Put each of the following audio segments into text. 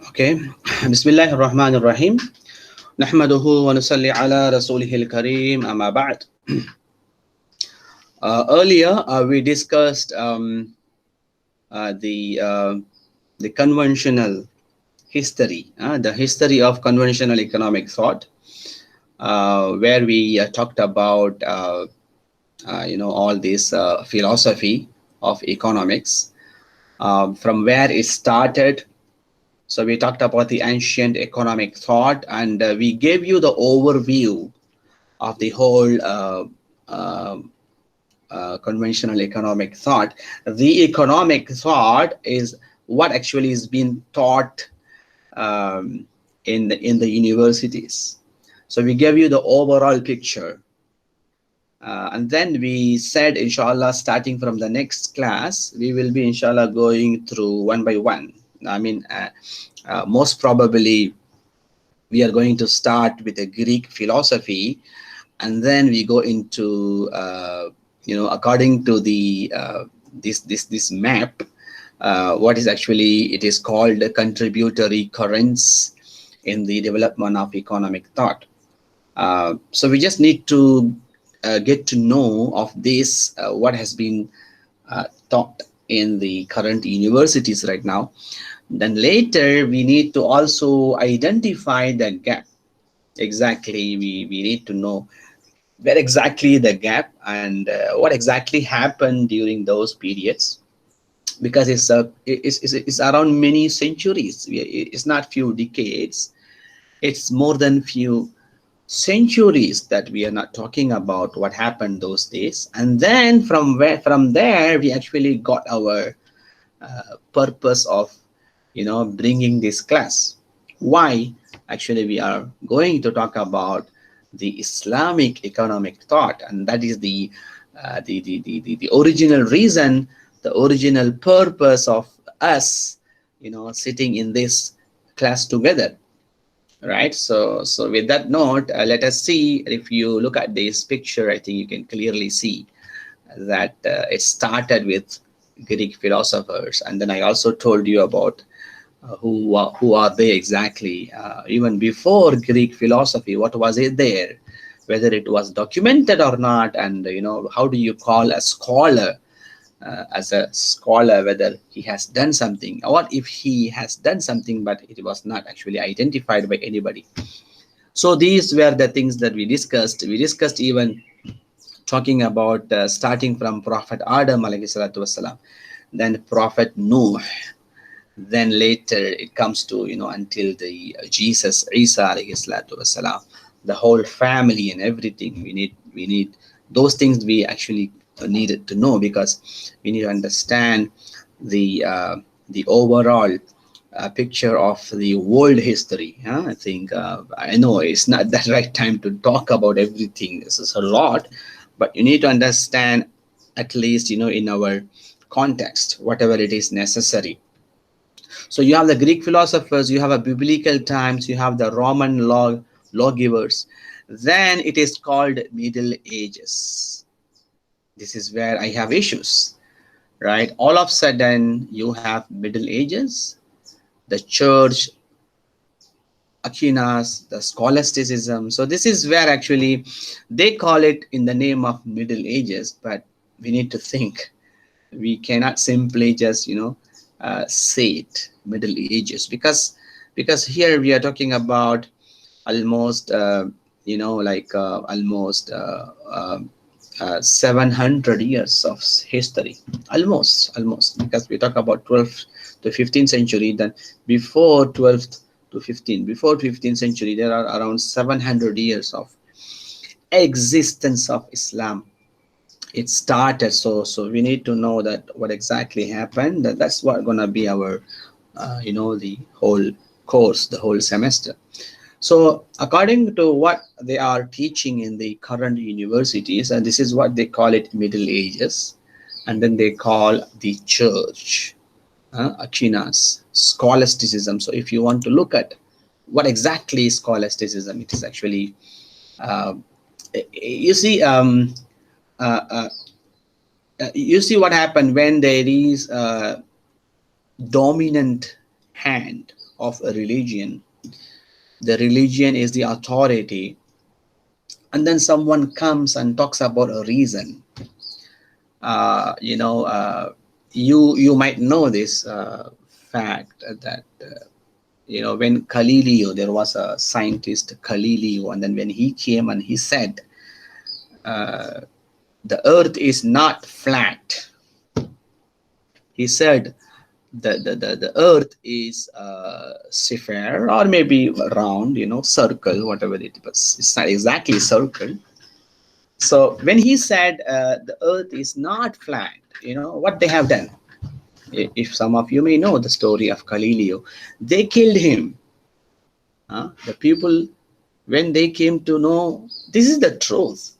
Okay. Bismillah ar-Rahman ar-Rahim. Nahmaduhu wa nusalli ala rasulihil kareem amma ba'd. Earlier, we discussed the conventional history, the history of conventional economic thought, where we talked about all this philosophy of economics, from where it started. So we talked about the ancient economic thought, and we gave you the overview of the whole conventional economic thought. The economic thought is what actually is being taught in the universities. So we gave you the overall picture, and then we said, inshallah, starting from the next class, we will be inshallah going through one by one. I mean, most probably we are going to start with the Greek philosophy, and then we go into according to the this map, what is actually, it is called contributory currents in the development of economic thought. So we just need to get to know of this, what has been taught in the current universities right now. Then later we need to also identify the gap. Exactly, we need to know where exactly the gap, and what exactly happened during those periods, because it's around many centuries. It's not few decades, it's more than few centuries that we are not talking about what happened those days. And then from there we actually got our purpose of bringing this class. Why actually we are going to talk about the Islamic economic thought, and that is the original reason, the original purpose of us sitting in this class together, right? So with that note, let us see. If you look at this picture, I think you can clearly see that it started with Greek philosophers, and then I also told you about who are they exactly. Even before Greek philosophy, what was it there, whether it was documented or not, and how do you call a scholar as a scholar, whether he has done something, or if he has done something but it was not actually identified by anybody. So these were the things that we discussed. We discussed even talking about starting from Prophet Adam alayhi salatu wasalam, then Prophet Nuh, then later it comes to until the Jesus Isa alayhi salatu wasalam, the whole family and everything. We need those things. We actually needed to know, because we need to understand the overall picture of the world history. I think I know it's not the right time to talk about everything. This is a lot, but you need to understand at least in our context whatever it is necessary. So you have the Greek philosophers, you have a biblical times, you have the Roman lawgivers. Then it is called Middle Ages. This is where I have issues, right? All of a sudden you have Middle Ages, the church, Aquinas, the Scholasticism. So this is where actually they call it in the name of Middle Ages, but we need to think. We cannot simply just say it Middle Ages, because here we are talking about almost almost 700 years of history, almost, because we talk about 12th to 15th century. Then before 12th to 15th century, there are around 700 years of existence of Islam. It started. So we need to know that what exactly happened. That's what gonna be our the whole course, the whole semester. So according to what they are teaching in the current universities, and this is what they call it Middle Ages, and then they call the church Aquinas, Scholasticism. So if you want to look at what exactly is Scholasticism, it is actually you see uh, uh, You see what happened when there is a dominant hand of a religion. The religion is the authority, and then someone comes and talks about a reason. You know, you might know this fact that you know, when Galileo, there was a scientist Galileo, and then when he came and he said uh, the earth is not flat, he said the earth is sphere, or maybe round, you know, circle, whatever it was. It's not exactly circle. So when he said the earth is not flat, you know what they have done? If some of you may know the story of Galileo, they killed him. The people, when they came to know this is the truth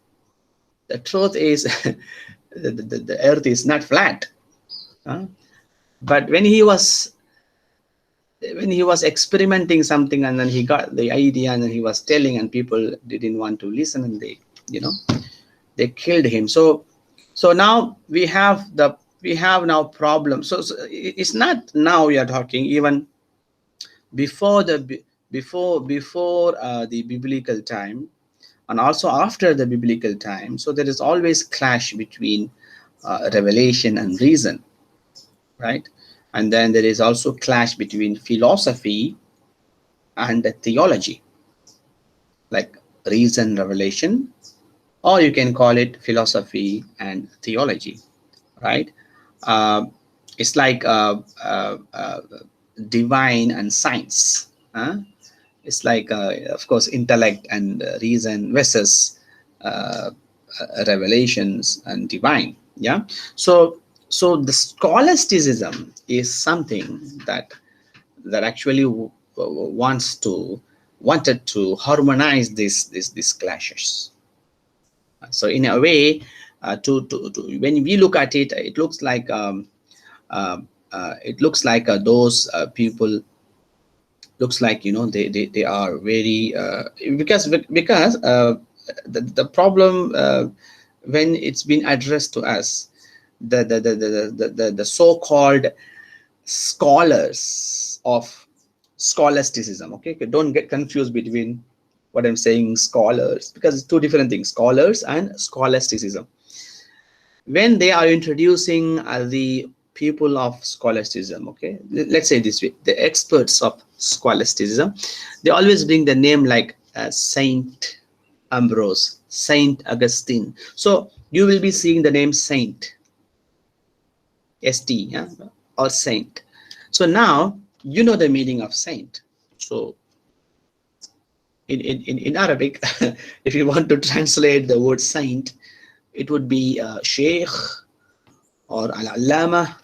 is the earth is not flat. But when he was experimenting something, and then he got the idea, and then he was telling, and people didn't want to listen, and they, you know, they killed him. So now we have now problems. So it's not now we are talking, even before the biblical time, and also after the biblical time. So there is always clash between revelation and reason, right? And then there is also clash between philosophy and theology, like reason, revelation, or you can call it philosophy and theology, right? uh, it's like divine and science. It's like of course intellect and reason versus uh, revelations and divine. Yeah. So the scholasticism is something that actually wanted to harmonize these clashes. So in a way, to when we look at it, it looks like those people looks like, you know, they are very because the problem when it's been addressed to us, the so-called scholars of scholasticism. Okay, don't get confused between what I'm saying, scholars, because it's two different things, scholars and scholasticism. When they are introducing the people of scholasticism, okay, let's say this way, the experts of scholasticism, they always bring the name like Saint Ambrose, Saint Augustine. So you will be seeing the name Saint, ST, yeah, or Saint. So now you know the meaning of saint. So in Arabic, if you want to translate the word saint, it would be Sheikh or Al-Allama,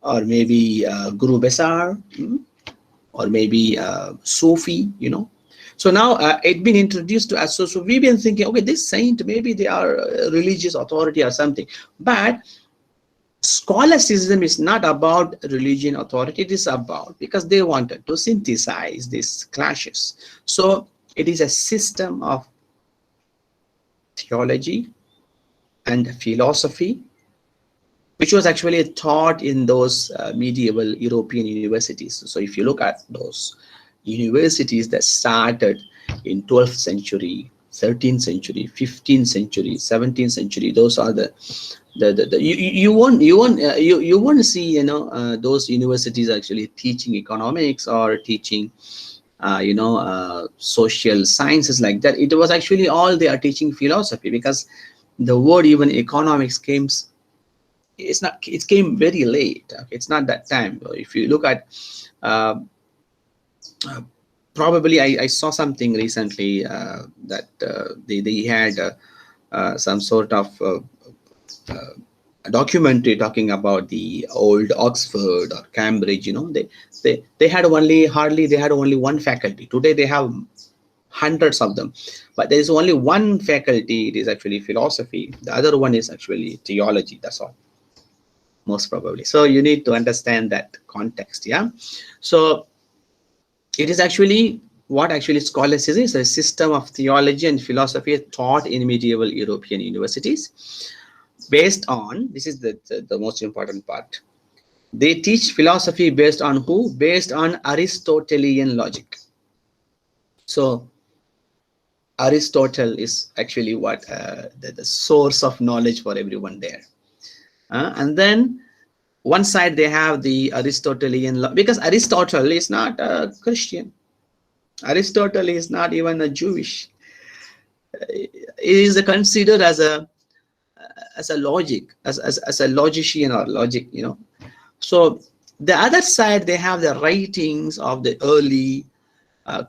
or maybe Guru Besar, or maybe Sufi, you know. So now it's been introduced to us. So we've been thinking, okay, this saint, maybe they are a religious authority or something. But scholasticism is not about religion authority. It is about, because they wanted to synthesize these clashes. So it is a system of theology and philosophy, which was actually taught in those medieval European universities. So if you look at those universities that started in 12th century, 13th century, 15th century, 17th century, those are you won't see, you know, those universities actually teaching economics or teaching social sciences like that. It was actually all they are teaching philosophy, because the word even economics came, it came very late. Okay? It's not that time. If you look at probably I saw something recently that they had some sort of a documentary talking about the old Oxford or Cambridge. You know, they had only one faculty. Today they have hundreds of them, but there is only one faculty. It is actually philosophy. The other one is actually theology. That's all, most probably. So you need to understand that context. Yeah. So it is actually what actually scholasticism is, a system of theology and philosophy taught in medieval European universities. based on, this is the most important part, they teach philosophy based on who? Based on Aristotelian logic. So Aristotle is actually what the source of knowledge for everyone there. And then one side they have the Aristotelian because Aristotle is not a Christian. Aristotle is not even a Jewish. It is considered as a logic, as a logician or logic, you know. So the other side they have the writings of the early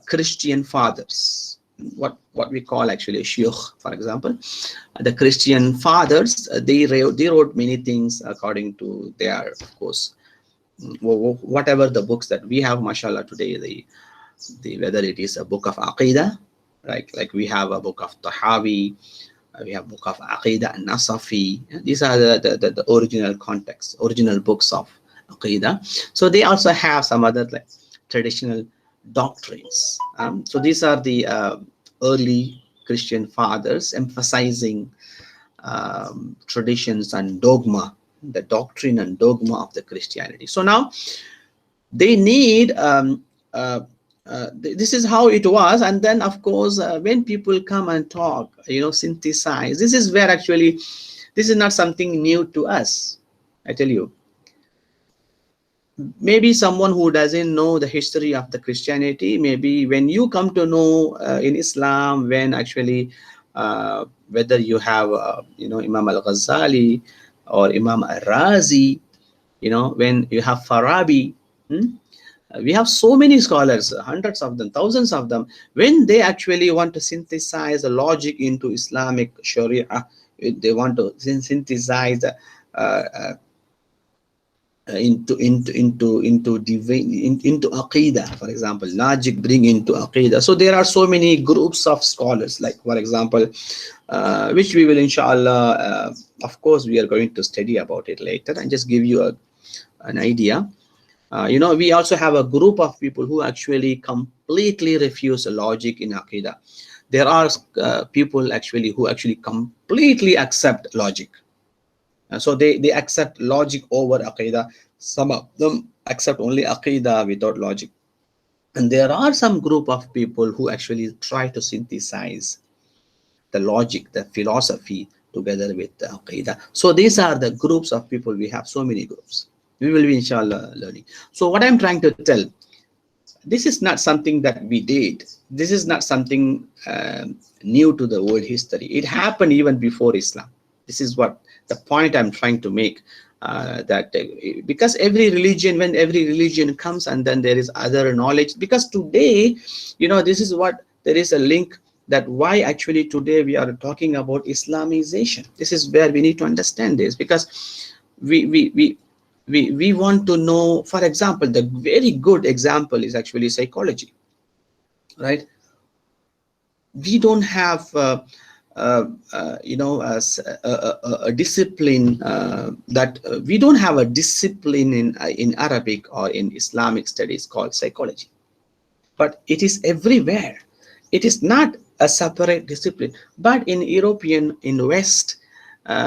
Christian fathers, what we call actually shiuch, for example. The Christian fathers, they wrote many things according to their, of course, whatever the books that we have, mashallah, today, the whether it is a book of Aqidah, right? Like we have a book of Tahawi, we have book of Aqidah and Nasafi. These are the original context, original books of Aqidah. So they also have some other like traditional doctrines. So these are the early Christian fathers emphasizing traditions and dogma, the doctrine and dogma of the Christianity. So now they need this is how it was. And then of course when people come and talk, you know, synthesize, this is where actually this is not something new to us. I tell you, maybe someone who doesn't know the history of the Christianity, maybe when you come to know in Islam, when actually whether you have you know, Imam al-Ghazali or Imam al-Razi, you know, when you have Farabi, we have so many scholars, hundreds of them, thousands of them. When they actually want to synthesize the logic into Islamic Sharia, they want to synthesize into Aqidah, for example, logic bring into Aqidah. So there are so many groups of scholars, like for example, which we will inshallah, of course, we are going to study about it later, and just give you an idea. You know, we also have a group of people who actually completely refuse logic in Aqidah. There are people actually who actually completely accept logic. So they accept logic over Aqidah. Some of them accept only Aqidah without logic. And there are some group of people who actually try to synthesize the logic, the philosophy together with the Aqidah. So these are the groups of people. We have so many groups. We will be inshallah learning. So what I'm trying to tell, this is not something that we did. This is not something new to the world history. It happened even before Islam. This is what the point I'm trying to make, that because every religion, when every religion comes, and then there is other knowledge, because today, you know, this is what, there is a link that why actually today we are talking about Islamization. This is where we need to understand this, because we want to know, for example, the very good example is actually psychology, right? We don't have you know, a discipline that we don't have a discipline in Arabic or in Islamic studies called psychology, but it is everywhere. It is not a separate discipline, but in European, in West,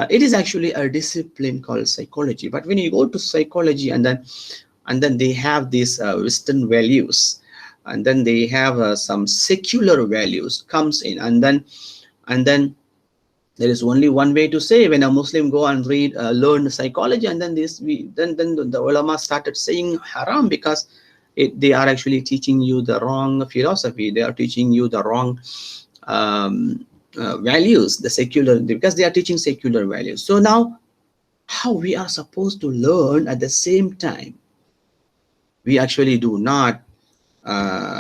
it is actually a discipline called psychology. But when you go to psychology, and then they have these Western values, and then they have some secular values comes in, and then there is only one way to say, when a Muslim go and read learn psychology, and then then the ulama started saying haram, because they are actually teaching you the wrong philosophy. They are teaching you the wrong values, the secular, because they are teaching secular values. So now, how we are supposed to learn at the same time we actually do not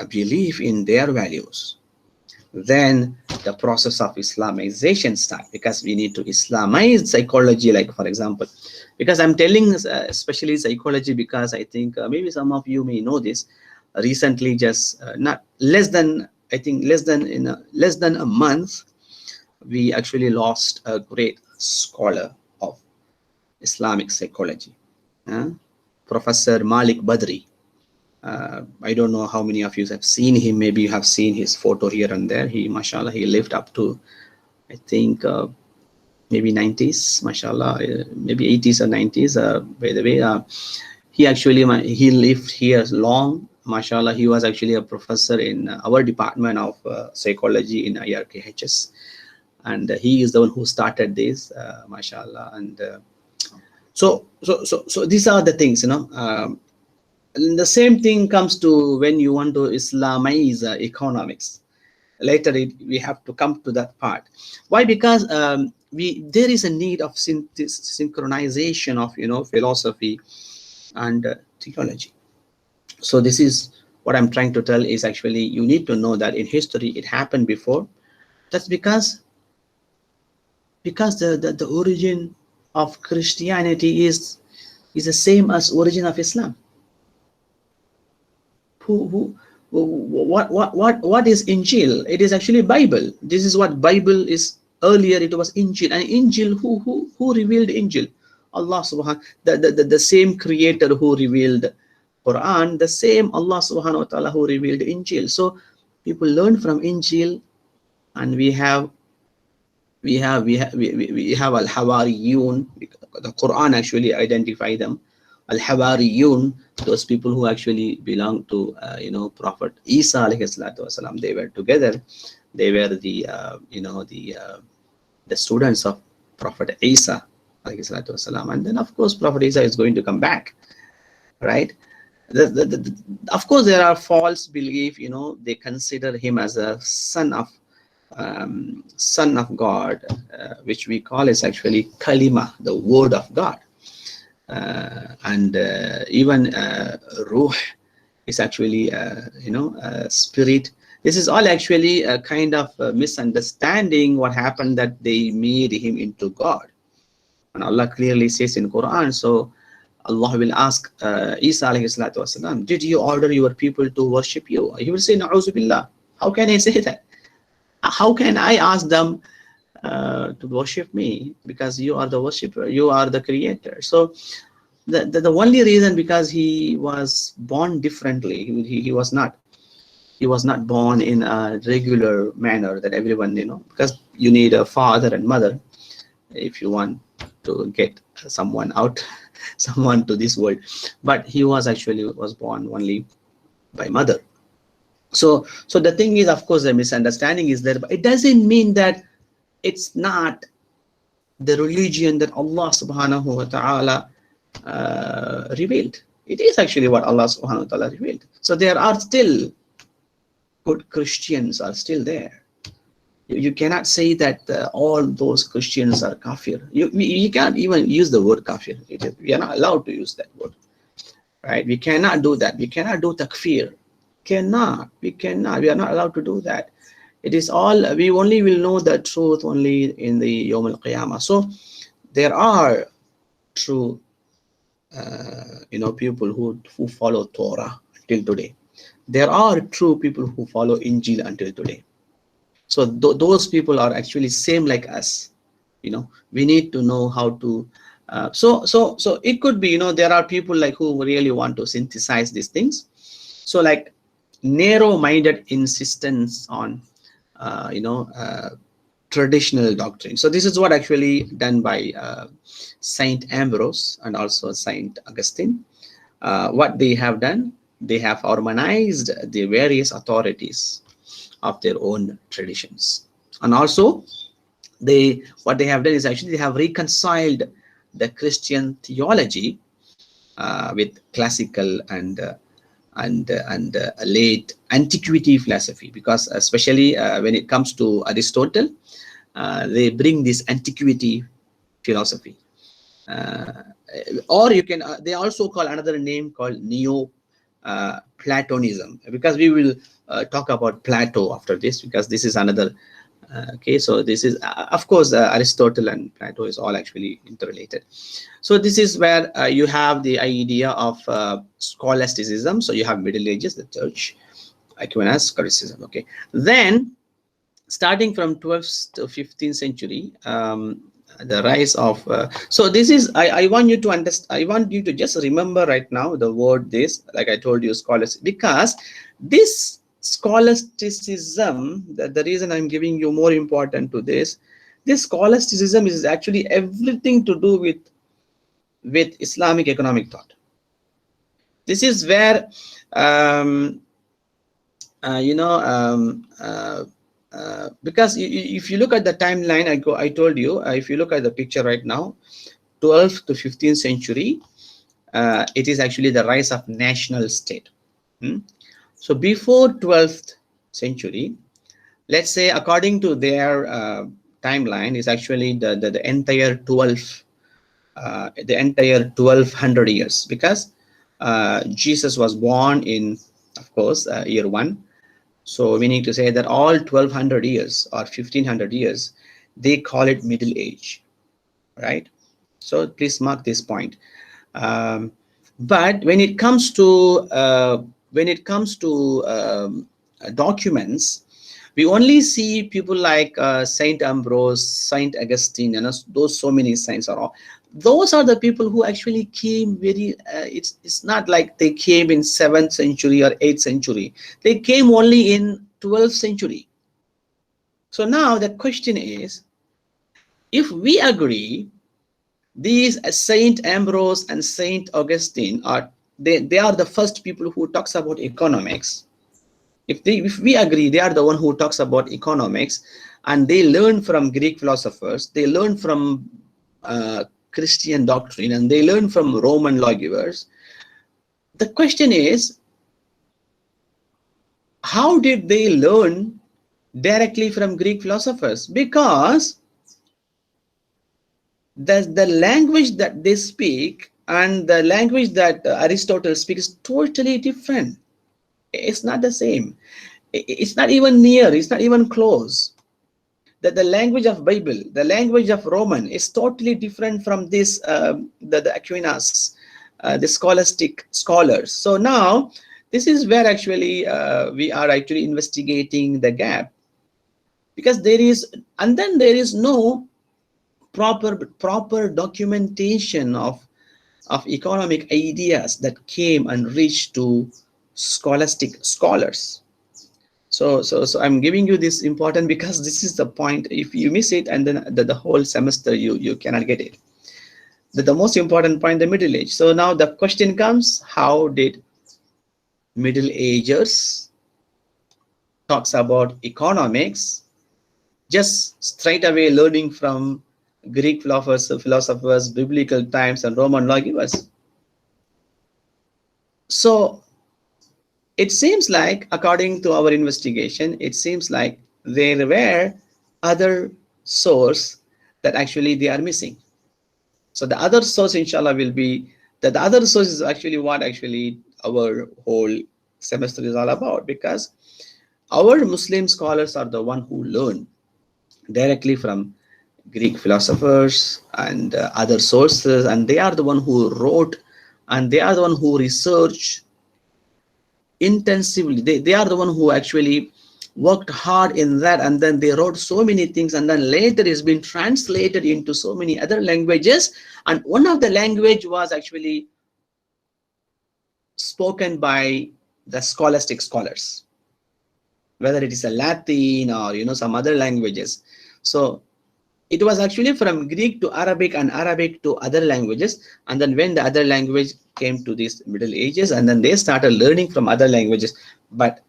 believe in their values? Then the process of Islamization starts, because we need to Islamize psychology. Like for example, because I'm telling especially psychology, because I think maybe some of you may know this. Recently, just not less than, I think less than a month, we actually lost a great scholar of Islamic psychology, Professor Malik Badri. I don't know how many of you have seen him. Maybe you have seen his photo here and there. He, mashallah, he lived up to, I think, maybe 90s, mashallah, maybe 80s or 90s. By the way, he actually he lived here long, mashallah. He was actually a professor in our department of psychology in IRKHS, and he is the one who started this, mashallah. And so these are the things, and the same thing comes to when you want to Islamize economics. Later we have to come to that part. Why? Because there is a need of synchronization of philosophy and theology. So this is what I'm trying to tell, is actually you need to know that in history it happened before. That's because the origin of Christianity is the same as origin of Islam. What is Injil? It is actually Bible. This is what Bible is. Earlier it was Injil, and Injil, who revealed Injil? Allah subhanahu, the same creator who revealed Quran, the same Allah subhanahu wa ta'ala who revealed Injil. So people learn from Injil, and we have al-Hawariyun. The Quran actually identify them. Al-Hawariyun, those people who actually belong to Prophet Isa alayhi salatu wasalam. They were together. They were the students of Prophet Isa alayhi salatu wasalam. And then of course Prophet Isa is going to come back, right? Of course there are false belief. They consider him as a son of God, which we call is actually kalima, the word of God. And even ruh is actually spirit. This is all actually a kind of misunderstanding what happened, that they made him into God. And Allah clearly says in Quran, so Allah will ask Isa alayhi salatu wasalam, did you order your people to worship you? He will say, na'uzu billah. How can I say that? How can I ask them to worship me? Because you are the worshipper, you are the creator. So the only reason, because he was born differently. He was not born in a regular manner that everyone, because you need a father and mother if you want to get someone out, someone to this world. But he was born only by mother. So the thing is, of course, the misunderstanding is there, but it doesn't mean that it's not the religion that Allah subhanahu wa ta'ala revealed. It is actually what Allah subhanahu wa ta'ala revealed. So there are still good Christians are still there. You cannot say that all those Christians are kafir. You can't even use the word kafir. We are not allowed to use that word, right? We cannot do that. We cannot do takfir. We are not allowed to do that. It is all, we only will know the truth only in the Yawm al-Qiyamah. So there are true people who follow Torah till today. There are true people who follow Injil until today. So those people are actually same like us. We need to know how to so it could be, there are people like who really want to synthesize these things. So like narrow-minded insistence on traditional doctrine. So this is what actually done by Saint Ambrose and also Saint Augustine. What they have done, they have harmonized the various authorities of their own traditions, and also what they have done is actually they have reconciled the Christian theology with classical and late antiquity philosophy, because especially when it comes to Aristotle, they bring this antiquity philosophy, or you can they also call another name called Neo Platonism, because we will talk about Plato after this, because this is another okay. So this is of course Aristotle and Plato is all actually interrelated. So this is where you have the idea of scholasticism. So you have Middle Ages, the church, Aquinas, Scholasticism. Okay, then starting from 12th to 15th century, the rise of so this is I want you to understand. I want you to just remember right now the word this, like I told you, scholastic, because this scholasticism, the reason I'm giving you more important to this, This scholasticism is actually everything to do with Islamic economic thought. This is where because if you look at the timeline, I told you, if you look at the picture right now, 12th to 15th century, it is actually the rise of national state. So before 12th century, let's say according to their timeline, is actually the entire 1200 years, because Jesus was born in, of course, year 1. So we need to say that all 1200 years or 1500 years, they call it Middle Age, right? So please mark this point. But when it comes to documents, we only see people like Saint Ambrose, Saint Augustine, and those so many saints are all. Those are the people who actually came very. It's not like they came in 7th century or 8th century. They came only in 12th century. So now the question is, if we agree these Saint Ambrose and Saint Augustine are they are the first people who talks about economics. If we agree they are the one who talks about economics, and they learn from Greek philosophers, they learn from Christian doctrine, and they learn from Roman lawgivers, the question is, how did they learn directly from Greek philosophers? Because the language that they speak and the language that Aristotle speaks is totally different. It's not the same. It's not even near. It's not even close. That the language of Bible, the language of Roman, is totally different from this the Aquinas, the scholastic scholars. So now this is where actually we are actually investigating the gap, because there is no proper documentation of economic ideas that came and reached to scholastic scholars. So I'm giving you this important because this is the point. If you miss it, and then the whole semester you cannot get it. The most important point, the Middle Age. So now the question comes, how did Middle Agers talks about economics just straight away learning from Greek philosophers, biblical times, and Roman lawgivers? So it seems like, according to our investigation, it seems like there were other source that actually they are missing. So the other source, inshallah, will be that the other source is actually what actually our whole semester is all about, because our Muslim scholars are the one who learn directly from Greek philosophers and other sources, and they are the one who wrote, and they are the one who research intensively. They are the one who actually worked hard in that, and then they wrote so many things, and then later it's been translated into so many other languages, and one of the language was actually spoken by the scholastic scholars, whether it is a Latin or some other languages. So it was actually from Greek to Arabic and Arabic to other languages, and then when the other language came to these Middle Ages, and then they started learning from other languages. But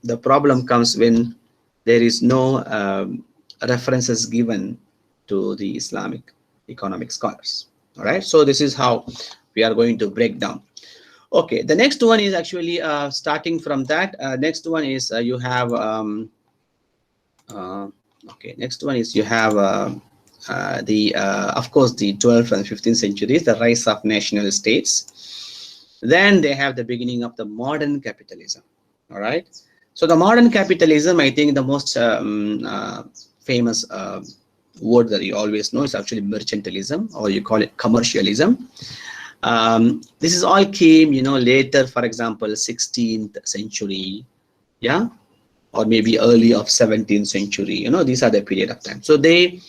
the problem comes when there is no references given to the Islamic economic scholars. All right, so this is how we are going to break down. Okay, the next one is actually starting from that. Next one is you have okay, next one is you have of course the 12th and 15th centuries, the rise of national states. Then they have the beginning of the modern capitalism. All right, so the modern capitalism, I think the most famous word that you always know is actually mercantilism, or you call it commercialism. This is all came later, for example 16th century, yeah, or maybe early of 17th century. These are the period of time. So they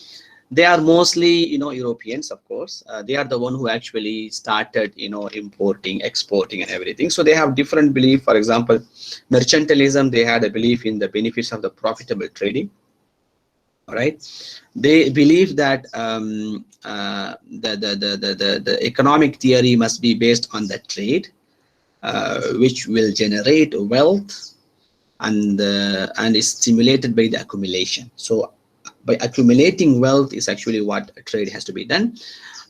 are mostly Europeans, of course. They are the one who actually started importing, exporting, and everything. So they have different belief. For example, mercantilism, they had a belief in the benefits of the profitable trading. All right, they believe that the economic theory must be based on the trade, which will generate wealth, and is stimulated by the accumulation. So by accumulating wealth is actually what trade has to be done,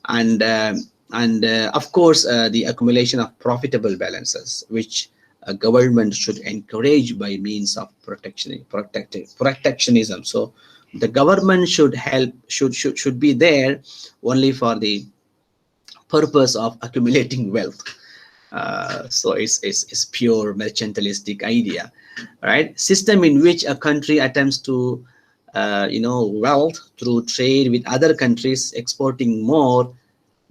and of course the accumulation of profitable balances, which a government should encourage by means of protectionism. So the government should help, should be there only for the purpose of accumulating wealth. So it's pure mercantilistic idea, right? System in which a country attempts to wealth through trade with other countries, exporting more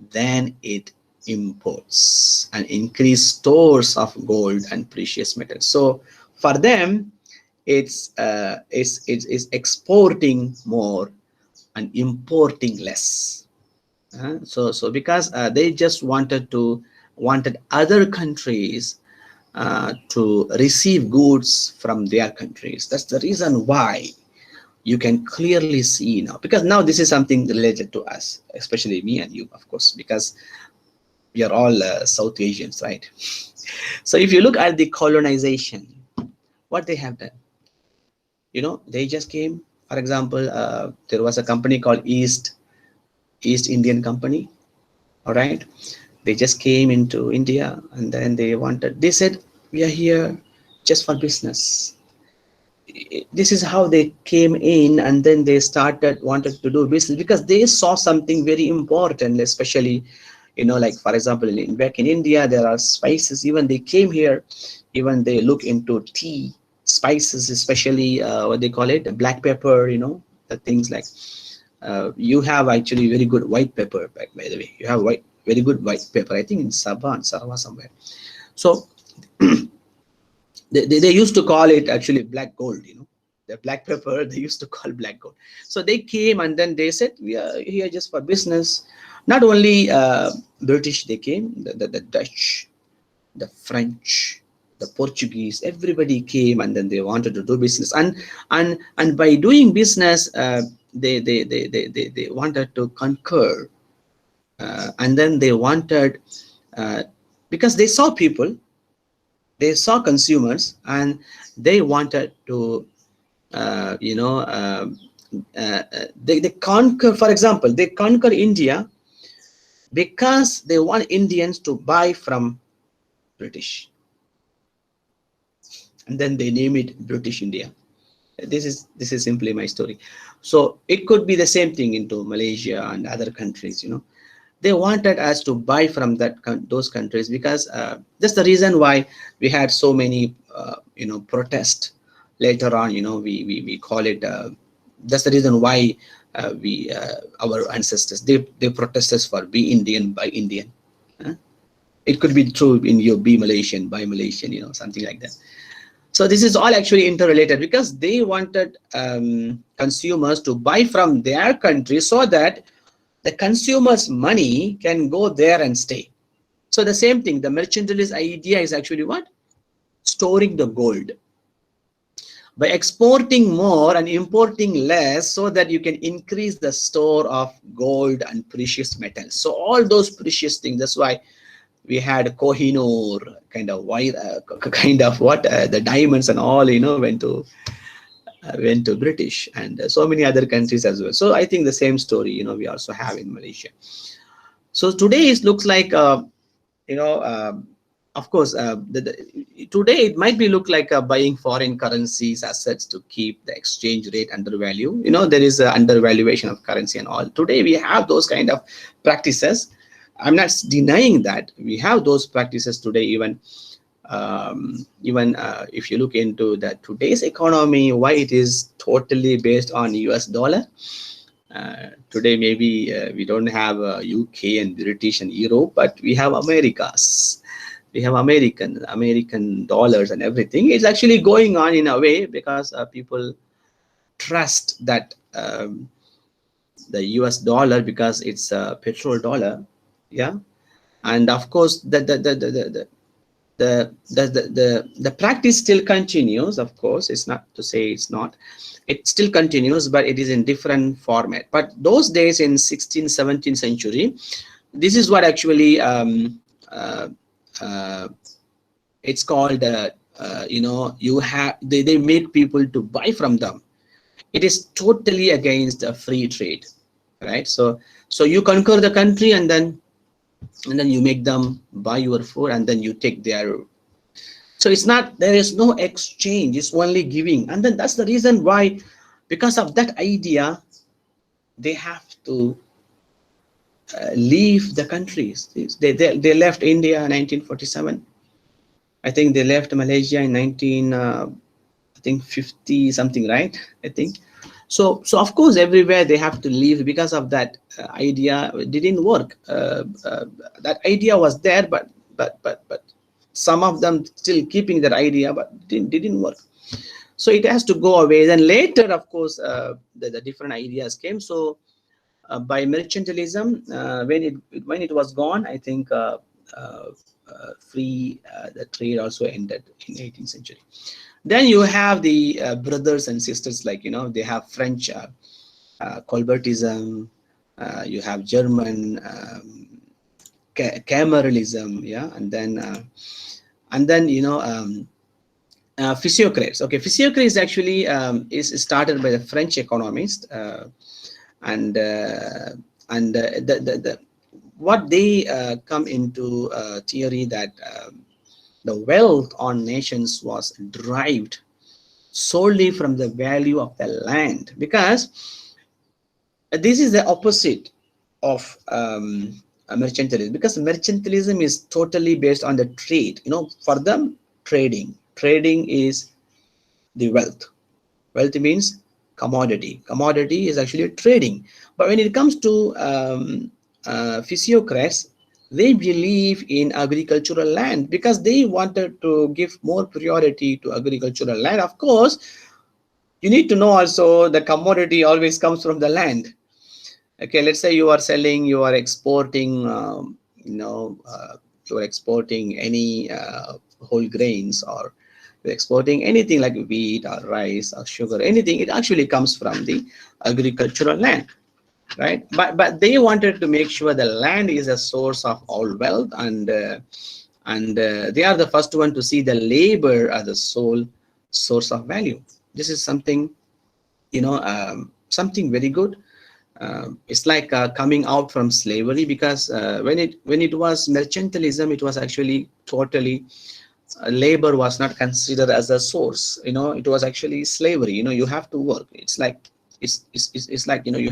than it imports, and increase stores of gold and precious metals. So for them, it's exporting more and importing less. So because they just wanted other countries to receive goods from their countries. That's the reason why you can clearly see now, because now this is something related to us, especially me and you, of course, because we are all South Asians, right? So if you look at the colonization, what they have done, they just came. For example, there was a company called East Indian Company. All right, they just came into India, and then they said, we are here just for business. This is how they came in, and then they wanted to do business because they saw something very important, especially like for example back in India there are spices. Even they came here, even they look into tea spices, especially what they call it, black pepper, the things like you have actually very good white pepper, by the way. You have very good white pepper, I think in Sabah and Sarawak somewhere. So they used to call it actually black gold, the black pepper they used to call black gold. So they came, and then they said, we are here just for business. Not only British, they came, the Dutch, the French, the Portuguese, everybody came, and then they wanted to do business, and by doing business they wanted to conquer, and then they wanted, because they saw people, they saw consumers, and they wanted to they conquer. For example, they conquer India because they want Indians to buy from British, and then they name it British India. This is simply my story. So it could be the same thing into Malaysia and other countries. They wanted us to buy from those countries, because that's the reason why we had so many protests later on. We call it, that's the reason why our ancestors, they protested for be Indian, buy Indian. It could be true in your be Malaysian, buy Malaysian, something like that. So this is all actually interrelated, because they wanted consumers to buy from their country so that the consumer's money can go there and stay. So the same thing, the mercantilist idea is actually what? Storing the gold. By exporting more and importing less, so that you can increase the store of gold and precious metals. So all those precious things, that's why we had Kohinoor, kind of the diamonds and all, went to British, and so many other countries as well. So I think the same story, we also have in Malaysia. So today it looks like, of course, today it might be look like buying foreign currencies assets to keep the exchange rate under value. There is a undervaluation of currency and all. Today we have those kind of practices. I'm not denying that we have those practices today. Even if you look into today's economy, why it is totally based on US dollar. Today maybe we don't have UK and British and Europe, but we have Americas. We have American dollars and everything. It's actually going on in a way because people trust that the US dollar, because it's a petrol dollar. Yeah. And of course the the practice still continues. Of course, it's not to say it's not. It still continues, but it is in different format. But those days in 16th, 17th century, this is what actually uh, uh, it's called. You have they make people to buy from them. It is totally against a free trade, right? So you conquer the country, and then you make them buy your food, and then you take their. So it's not, there is no exchange, it's only giving. And then that's the reason why, because of that idea, they have to leave the countries. They left India in 1947. I think they left Malaysia in 19 I think 50 something, right? I think so of course everywhere they have to leave because of that idea. It didn't work. That idea was there, but some of them still keeping that idea, but didn't work. So it has to go away. Then later, of course, the different ideas came. So by mercantilism, when it was gone, I think the trade also ended in 18th century. Then you have the brothers and sisters, like, they have French Colbertism, you have German Cameralism, yeah, and then Physiocrates. Okay, Physiocrates actually is started by the French economist, what they come into theory that the wealth on nations was derived solely from the value of the land, because this is the opposite of mercantilism, because mercantilism is totally based on the trade. For them, trading is the wealth. Wealth means commodity is actually trading. But when it comes to Physiocrats, they believe in agricultural land, because they wanted to give more priority to agricultural land. Of course, you need to know also the commodity always comes from the land. Okay, let's say you are exporting, you are exporting any whole grains, or you're exporting anything like wheat or rice or sugar, anything, it actually comes from the agricultural land, right? But they wanted to make sure the land is a source of all wealth, and they are the first one to see the labor as the sole source of value. This is something, something very good. It's like coming out from slavery, because when it was mercantilism, it was actually totally labor was not considered as a source. It was actually slavery. You have to work. It's like you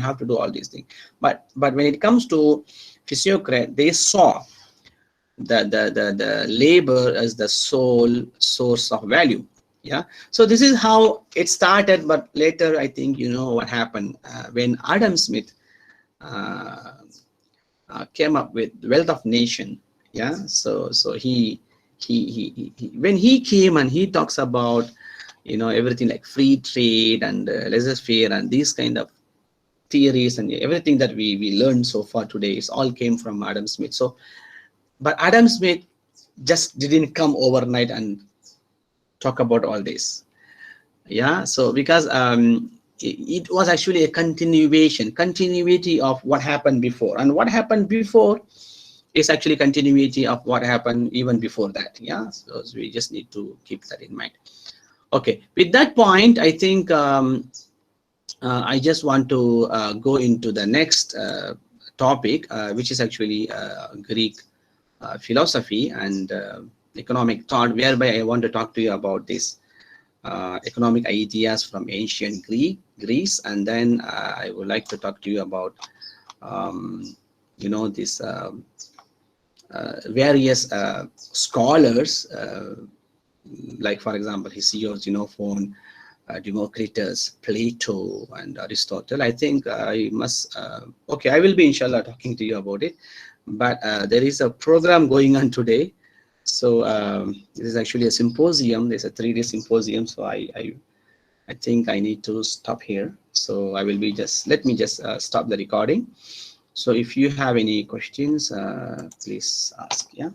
have to do all these things. But when it comes to Physiocrat, they saw the labor as the sole source of value. Yeah, so this is how it started. But later, I think what happened when Adam Smith came up with Wealth of Nation. Yeah, so he when he came and he talks about everything like free trade and laissez-faire and these kind of theories, and everything that we learned so far today is all came from Adam Smith. So but Adam Smith just didn't come overnight and talk about all this. Yeah, so because it was actually a continuity of what happened before, and what happened before is actually continuity of what happened even before that. Yeah, so we just need to keep that in mind. Okay, with that point, I think I just want to go into the next topic, which is actually Greek philosophy and economic thought, whereby I want to talk to you about this economic ideas from ancient Greece, and then I would like to talk to you about this various scholars, like for example Hesiod, Xenophon, Democritus, Plato, and Aristotle. I think I must okay, I will be inshallah talking to you about it, but there is a program going on today. So this is actually a symposium. There's a 3-day symposium, so I think I need to stop here. So I will be let me just stop the recording. So if you have any questions, please ask. Yeah.